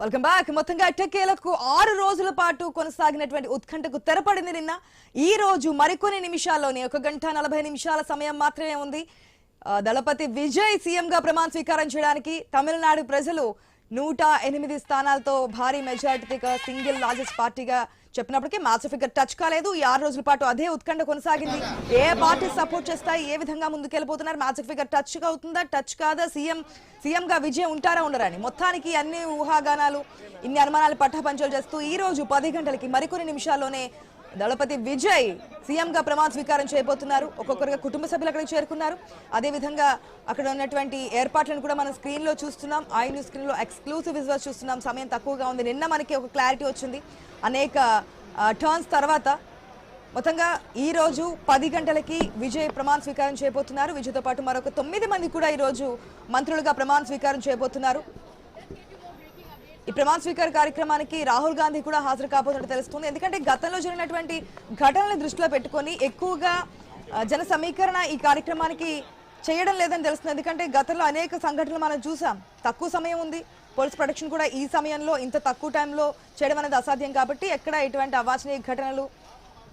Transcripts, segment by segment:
Welcome back. మొత్తంగా ఎట్టకేలకు 6 రోజుల పాటు కొనసాగినటువంటి ఉత్కంఠకు తెరపడింది నిన్న. ఈ రోజు మరికొన్ని నిమిషాల్లోనే 1 గంట 40 నిమిషాల సమయం మాత్రమే ఉంది. దళపతి విజయ్ సీఎం గా ప్రమాణ స్వీకారం చేయడానికి తమిళనాడు ప్రజలు 108 స్థానాలతో భారీ మెజారిటీగా సింగిల్ లార్జెస్ట్ పార్టీగా చెప్పినప్పటికీ మ్యాచ్ ఫిగర్ టచ్ కాలేదు. ఈ 6 రోజుల పాటు అదే ఉత్కంఠ కొనసాగింది. ఏ పార్టీ సపోర్ట్ చేస్తాయి, ఏ విధంగా ముందుకెళ్ళిపోతున్నారు, మ్యాచ్ ఫిగర్ టచ్ అవుతుందా, టచ్ కాదా, సీఎం గా విజయ్ ఉంటారా ఉండరని మొత్తానికి అన్ని ఊహాగానాలు, ఇన్ని అనుమానాలు పట్టాపంచలు చేస్తూ ఈ రోజు 10 గంటలకి మరికొన్ని నిమిషాల్లోనే దళపతి విజయ్ సీఎం గా ప్రమాణ స్వీకారం చేయబోతున్నారు. ఒక్కొక్కరుగా కుటుంబ సభ్యులు అక్కడికి చేరుకున్నారు. అదే విధంగా అక్కడ ఉన్నటువంటి ఏర్పాట్లను కూడా మనం స్క్రీన్ లో చూస్తున్నాం. ఐ న్యూస్ స్క్రీన్ లో ఎక్స్క్లూసివ్ విజువల్స్ చూస్తున్నాం. సమయం తక్కువగా ఉంది. నిన్న మనకి ఒక క్లారిటీ వచ్చింది అనేక టర్న్స్ తర్వాత. మొత్తంగా ఈ రోజు 10 గంటలకి విజయ్ ప్రమాణ స్వీకారం చేయబోతున్నారు. విజయ్తో పాటు మరొక 9 మంది కూడా ఈ రోజు మంత్రులుగా ప్రమాణ స్వీకారం చేయబోతున్నారు. ఈ ప్రమాణ స్వీకార కార్యక్రమానికి రాహుల్ గాంధీ కూడా హాజరు కాబోతున్నట్టు తెలుస్తుంది. ఎందుకంటే గతంలో జరిగినటువంటి ఘటనలను దృష్టిలో పెట్టుకొని ఎక్కువగా జన సమీకరణ ఈ కార్యక్రమానికి చేయడం లేదని తెలుస్తుంది. ఎందుకంటే గతంలో అనేక సంఘటనలు మనం చూసాం. తక్కువ సమయం ఉంది. పోలీస్ ప్రొటెక్షన్ కూడా ఈ సమయంలో ఇంత తక్కువ టైంలో చేయడం అనేది అసాధ్యం. కాబట్టి ఎక్కడ ఎటువంటి అవాంఛనీయ ఘటనలు,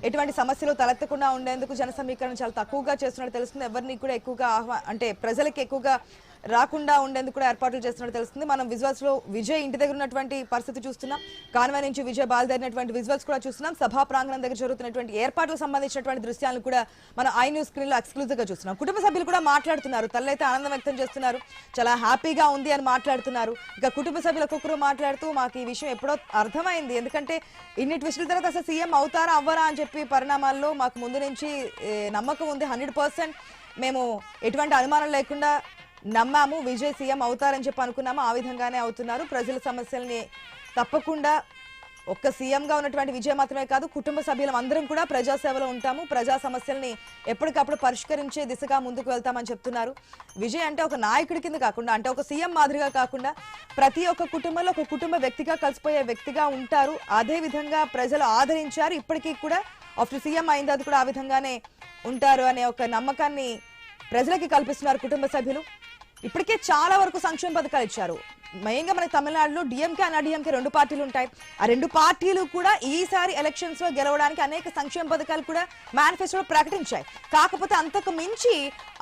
ఎటువంటి సమస్యలు తలెత్తకుండా ఉండేందుకు జన సమీకరణ చాలా తక్కువగా చేస్తున్నట్టు తెలుస్తుంది. ఎవరిని కూడా ఎక్కువగా అంటే ప్రజలకు ఎక్కువగా రాకుండా ఉండేందుకు కూడా ఏర్పాట్లు చేస్తున్నట్టు తెలుస్తుంది. మనం విజువల్స్ లో విజయ్ ఇంటి దగ్గర ఉన్నటువంటి పరిస్థితి చూస్తున్నాం. కాన్వాయ్ నుంచి విజయ్ బయలుదేరినటువంటి విజువల్స్ కూడా చూస్తున్నాం. సభా ప్రాంగణం దగ్గర జరుగుతున్నటువంటి ఏర్పాట్లకు సంబంధించినటువంటి దృశ్యాలను కూడా మనం ఐ న్యూస్ స్క్రీన్ లో ఎక్స్క్లూజివ్ గా చూస్తున్నాం. కుటుంబ సభ్యులు కూడా మాట్లాడుతున్నారు. తల్లైతే ఆనందం వ్యక్తం చేస్తున్నారు. చాలా హ్యాపీగా ఉంది అని మాట్లాడుతున్నారు. ఇక కుటుంబ సభ్యులు ఒక్కొక్కరు మాట్లాడుతూ మాకు ఈ విషయం ఎప్పుడో అర్థమైంది. ఎందుకంటే ఇన్ని ట్విస్టుల తర్వాత అసలు సీఎం అవుతారా అవ్వరా అని చెప్పి పరిణామాల్లో మాకు ముందు నుంచి నమ్మకం ఉంది. 100% మేము ఎటువంటి అనుమానం లేకుండా నమ్మాము. విజయ్ సీఎం అవుతారని చెప్పి అనుకున్నాము. ఆ విధంగానే అవుతున్నారు. ప్రజల సమస్యల్ని తప్పకుండా ఒక్క సీఎంగా ఉన్నటువంటి విజయ్ మాత్రమే కాదు, కుటుంబ సభ్యులం అందరం కూడా ప్రజాసేవలో ఉంటాము. ప్రజా సమస్యల్ని ఎప్పటికప్పుడు పరిష్కరించే దిశగా ముందుకు వెళ్తామని చెప్తున్నారు. విజయ్ అంటే ఒక నాయకుడి కింద కాకుండా, అంటే ఒక సీఎం మాదిరిగా కాకుండా ప్రతి ఒక్క కుటుంబంలో ఒక కుటుంబ వ్యక్తిగా కలిసిపోయే వ్యక్తిగా ఉంటారు. అదే విధంగా ప్రజలు ఆదరించారు. ఇప్పటికీ కూడా ఆఫ్టర్ సీఎం అయిన తర్వాత కూడా ఆ విధంగానే ఉంటారు అనే ఒక నమ్మకాన్ని ప్రజలకి కల్పిస్తున్నారు కుటుంబ సభ్యులు. ఇప్పటికే చాలా వరకు సంక్షేమ పథకాలు ఇచ్చారు. మెయిన్ గా మనకి తమిళనాడులో డిఎంకే అన్నాడీఎంకే 2 పార్టీలు ఉంటాయి. ఆ 2 పార్టీలు కూడా ఈసారి ఎలక్షన్స్ లో గెలవడానికి అనేక సంక్షేమ పథకాలు కూడా మేనిఫెస్టోలో ప్రకటించాయి. కాకపోతే అంతకు మించి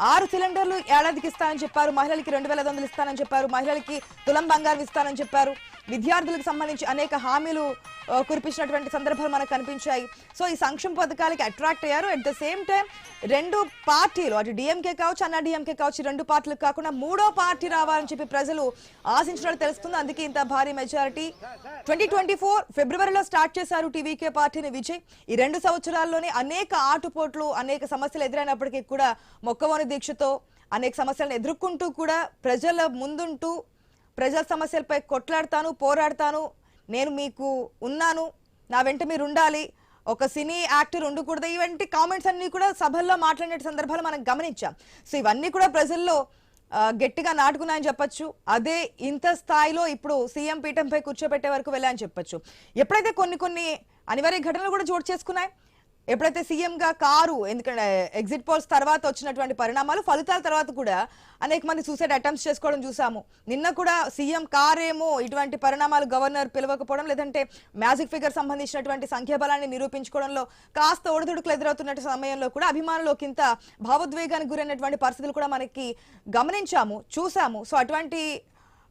6 సిలిండర్లు ఏడాదికి ఇస్తానని చెప్పారు. మహిళలకి 2500 ఇస్తానని చెప్పారు. మహిళలకి తులం బంగారం ఇస్తానని చెప్పారు. విద్యార్థులకు సంబంధించి అనేక హామీలు కురిపించినటువంటి సందర్భాలు మనకు కనిపించాయి. సో ఈ సంక్షేమ పథకాలకి అట్రాక్ట్ అయ్యారు. అట్ ద సేమ్ టైం 2 పార్టీలు, అటు డిఎంకే కావచ్చు అన్నా డిఎంకే కావచ్చు, 2 పార్టీలకు కాకుండా 3వ పార్టీ రావాలని చెప్పి ప్రజలు ఆశించినట్టు తెలుస్తుంది. అందుకే ఇంత భారీ మెజారిటీ. 2024 ఫిబ్రవరిలో స్టార్ట్ చేశారు టీవీకే పార్టీని విజయ్. ఈ 2 సంవత్సరాల్లోనే అనేక ఆటుపోట్లు, అనేక సమస్యలు ఎదురైనప్పటికీ కూడా మొక్కవోని దీక్షతో అనేక సమస్యలను ఎదుర్కొంటూ కూడా ప్రజల ముందుంటూ ప్రజల సమస్యలపై కొట్లాడతాను, పోరాడతాను, నేను మీకు ఉన్నాను, నా వెంట మీరు ఉండాలి, ఒక సినీ యాక్టర్ ఉండకూడదు, ఇవంటి కామెంట్స్ అన్ని కూడా సభల్లో మాట్లాడిన సందర్భాలు మనం గమనించాం. సో ఇవన్నీ కూడా ప్రజల్లో గట్టిగా నాటుకున్నాయని చెప్పొచ్చు. అదే ఇంత స్థాయిలో ఇప్పుడు సీఎం పీఠంపై కూర్చోబెట్టే వరకు వెళ్ళాయని చెప్పొచ్చు. ఎప్పుడైతే కొన్ని అనివార్య ఘటనలు కూడా చోటు చేసుకున్నాయి, ఎప్పుడైతే సీఎంగా కారు, ఎందుకంటే ఎగ్జిట్ పోల్స్ తర్వాత వచ్చినటువంటి పరిణామాలు, ఫలితాల తర్వాత కూడా అనేక మంది సూసైడ్ అటెంప్ట్స్ చేసుకోవడం చూసాము. నిన్న కూడా సీఎం కారేమో ఇటువంటి పరిణామాలు గవర్నర్ పిలవకపోవడం, లేదంటే మ్యాజిక్ ఫిగర్ సంబంధించినటువంటి సంఖ్యాబలాన్ని నిరూపించుకోవడంలో కాస్త ఒడిదుడుకులు ఎదురవుతున్న సమయంలో కూడా అభిమానులకు ఇంత భావోద్వేగానికి గురైనటువంటి పరిస్థితులు కూడా మనకి గమనించాము, చూసాము. సో అటువంటి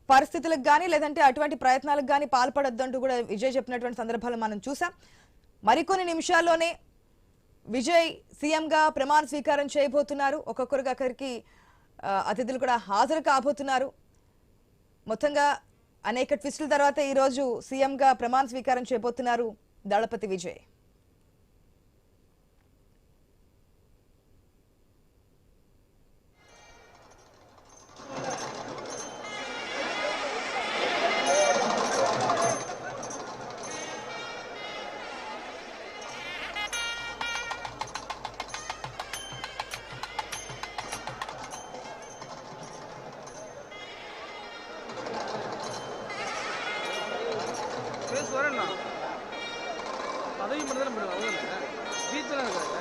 పరిస్థితులకు కానీ లేదంటే అటువంటి ప్రయత్నాలకు కానీ పాల్పడొద్దంటూ కూడా విజయ్ చెప్పినటువంటి సందర్భాలు మనం చూసాం. మరికొన్ని నిమిషాల్లోనే విజయ్ సీఎంగా ప్రమాణ స్వీకారం చేయబోతున్నారు. ఒక్కొక్కరుగా అక్కడికి అతిథులు కూడా హాజరు కాబోతున్నారు. మొత్తంగా అనేక ట్విస్టుల తర్వాత ఈరోజు సీఎంగా ప్రమాణ స్వీకారం చేయబోతున్నారు దళపతి విజయ్. அதையும் மட்டும் தான் அவ்வளோ இல்லை ஸ்பீச்செலாம் இருக்காது.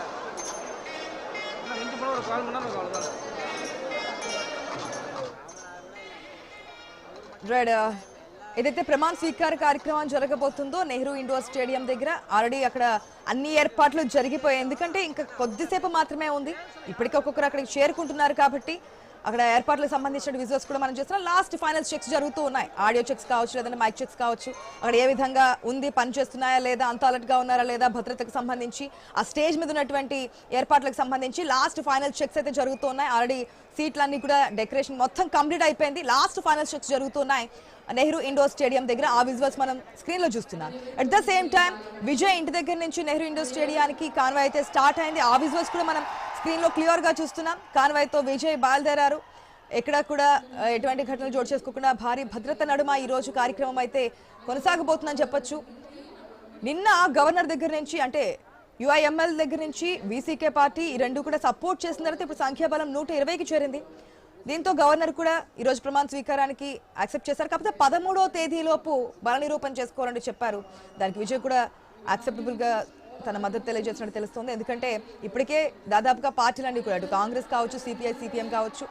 ஆனால் மிஞ்சி போனால் ஒரு 4 மணி நேரம் அவ்வளோதான். Right. ఏదైతే ప్రమాణ స్వీకార కార్యక్రమం జరగబోతుందో నెహ్రూ ఇండోర్ స్టేడియం దగ్గర ఆల్రెడీ అక్కడ అన్ని ఏర్పాట్లు జరిగిపోయాయి. ఎందుకంటే ఇంకా కొద్దిసేపు మాత్రమే ఉంది. ఇప్పటికే ఒక్కొక్కరు అక్కడికి చేరుకుంటున్నారు కాబట్టి అక్కడ ఏర్పాట్లకు సంబంధించిన విజువల్స్ కూడా మనం చేస్తున్నాం. లాస్ట్ ఫైనల్ చెక్స్ జరుగుతూ ఉన్నాయి. ఆడియో చెక్స్ కావచ్చు, లేదంటే మైక్ చెక్స్ కావచ్చు. అక్కడ ఏ విధంగా ఉంది, పనిచేస్తున్నాయా లేదా, అంత అలర్ట్ గా ఉన్నారా లేదా, భద్రతకు సంబంధించి ఆ స్టేజ్ మీద ఉన్నటువంటి ఏర్పాట్లకు సంబంధించి లాస్ట్ ఫైనల్ చెక్స్ అయితే జరుగుతూ ఉన్నాయి. ఆల్రెడీ సీట్లన్నీ కూడా డెకరేషన్ మొత్తం కంప్లీట్ అయిపోయింది. లాస్ట్ ఫైనల్ చెక్స్ జరుగుతున్నాయి నెహ్రూ ఇండోర్ స్టేడియం దగ్గర. ఆ విజువల్స్ మనం స్క్రీన్ లో చూస్తున్నాం. At the same time Vijay ఇంటి దగ్గర నుంచి నెహ్రూ ఇండోర్ స్టేడియానికి కాన్వాయ్ అయితే స్టార్ట్ అయింది. ఆ విజువల్స్ కూడా మనం స్క్రీన్ లో క్లియర్ గా చూస్తున్నాం. కాన్వాయ్ తో విజయ్ బయలుదేరారు. ఎక్కడ కూడా ఎటువంటి ఘటనలు చోటు చేసుకోకుండా భారీ భద్రత నడుమ ఈ రోజు కార్యక్రమం అయితే కొనసాగబోతుందని చెప్పొచ్చు. నిన్న గవర్నర్ దగ్గర నుంచి అంటే యుఐఎంఎల్ దగ్గర నుంచి వీసీకే పార్టీ ఈ రెండు కూడా సపోర్ట్ చేసిన తర్వాత ఇప్పుడు సంఖ్యాబలం 120కి చేరింది. దీంతో గవర్నర్ కూడా ఈ రోజు ప్రమాణ స్వీకారానికి యాక్సెప్ట్ చేశారు. కాకపోతే 13వ తేదీలోపు బల నిరూపణ చేసుకోవాలని చెప్పారు. దానికి విజయ్ కూడా యాక్సెప్టబుల్ గా తన మద్దతు తెలియజేసినట్టు తెలుస్తోంది. ఎందుకంటే ఇప్పటికే దాదాపుగా పార్టీలన్నీ కూడా అటు కాంగ్రెస్ కావచ్చు, సిపిఐ సిపిఎం కావచ్చు,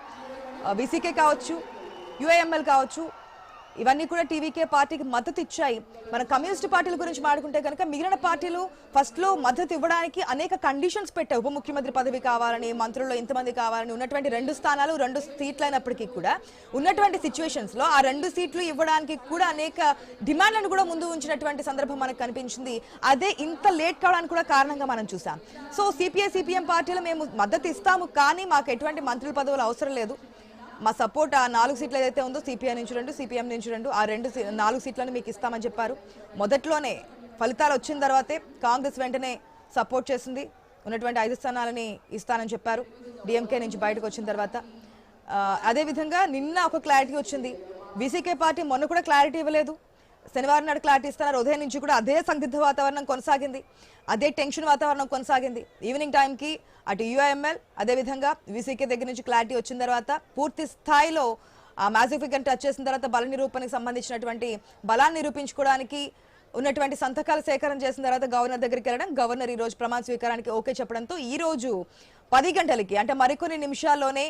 వీసీకే కావచ్చు, యుఐఎంఎల్ కావచ్చు, ఇవన్నీ కూడా టీవీకే పార్టీకి మద్దతు ఇచ్చాయి. మన కమ్యూనిస్ట్ పార్టీల గురించి మాట్లాడుకుంటే కనుక మిగిలిన పార్టీలు ఫస్ట్ లో మద్దతు ఇవ్వడానికి అనేక కండిషన్స్ పెట్టాయి. ఉప ముఖ్యమంత్రి పదవి కావాలని, మంత్రుల్లో ఇంతమంది కావాలని, ఉన్నటువంటి 2 స్థానాలు 2 సీట్లు అయినప్పటికీ కూడా ఉన్నటువంటి సిచ్యువేషన్స్ లో ఆ 2 సీట్లు ఇవ్వడానికి కూడా అనేక డిమాండ్లను కూడా ముందు ఉంచినటువంటి సందర్భం మనకు కనిపించింది. అదే ఇంత లేట్ కావడానికి కూడా కారణంగా మనం చూసాం. సో సిపిఐ సిపిఎం పార్టీలు మేము మద్దతు ఇస్తాము, కానీ మాకు ఎటువంటి మంత్రుల పదవులు అవసరం లేదు, మా సపోర్ట్ ఆ 4 సీట్లు ఏదైతే ఉందో సిపిఐ నుంచి 2, సిపిఎం నుంచి 2, ఆ 4 సీట్లను మీకు ఇస్తామని చెప్పారు. మొదట్లోనే ఫలితాలు వచ్చిన తర్వాతే కాంగ్రెస్ వెంటనే సపోర్ట్ చేసింది. ఉన్నటువంటి 5 స్థానాలని ఇస్తానని చెప్పారు డిఎంకే నుంచి బయటకు వచ్చిన తర్వాత. అదేవిధంగా నిన్న ఒక క్లారిటీ వచ్చింది. వీసీకే పార్టీ మొన్న కూడా క్లారిటీ ఇవ్వలేదు. శనివారం నాడు క్లారిటీ ఇస్తున్నారు. ఉదయం నుంచి కూడా అదే సందిగ్ధ వాతావరణం కొనసాగింది, అదే టెన్షన్ వాతావరణం కొనసాగింది. ఈవినింగ్ టైంకి అటు యుఐఎంఎల్ అదేవిధంగా వీసీకే దగ్గర నుంచి క్లారిటీ వచ్చిన తర్వాత పూర్తి స్థాయిలో ఆ మ్యాజిక్ ఫిగర్ టచ్ చేసిన తర్వాత బల నిరూపణకు సంబంధించినటువంటి బలాన్ని నిరూపించుకోవడానికి ఉన్నటువంటి సంతకాల సేకరణ చేసిన తర్వాత గవర్నర్ దగ్గరికి వెళ్ళడం, గవర్నర్ ఈ రోజు ప్రమాణ స్వీకారానికి ఓకే చెప్పడంతో ఈ రోజు 10 గంటలకి అంటే మరికొన్ని నిమిషాల్లోనే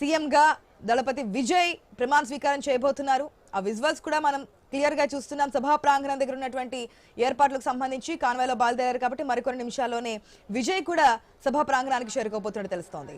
సీఎంగా దళపతి విజయ్ ప్రమాణ స్వీకారం చేయబోతున్నారు. ఆ విజువల్స్ కూడా మనం క్లియర్ గా చూస్తున్నాం. సభా ప్రాంగణం దగ్గర ఉన్నటువంటి ఏర్పాట్లకు సంబంధించి కాన్వాయ్లో బయలుదేరారు కాబట్టి మరికొన్ని నిమిషాల్లోనే విజయ్ కూడా సభా ప్రాంగణానికి చేరుకోబోతున్నట్టు తెలుస్తోంది.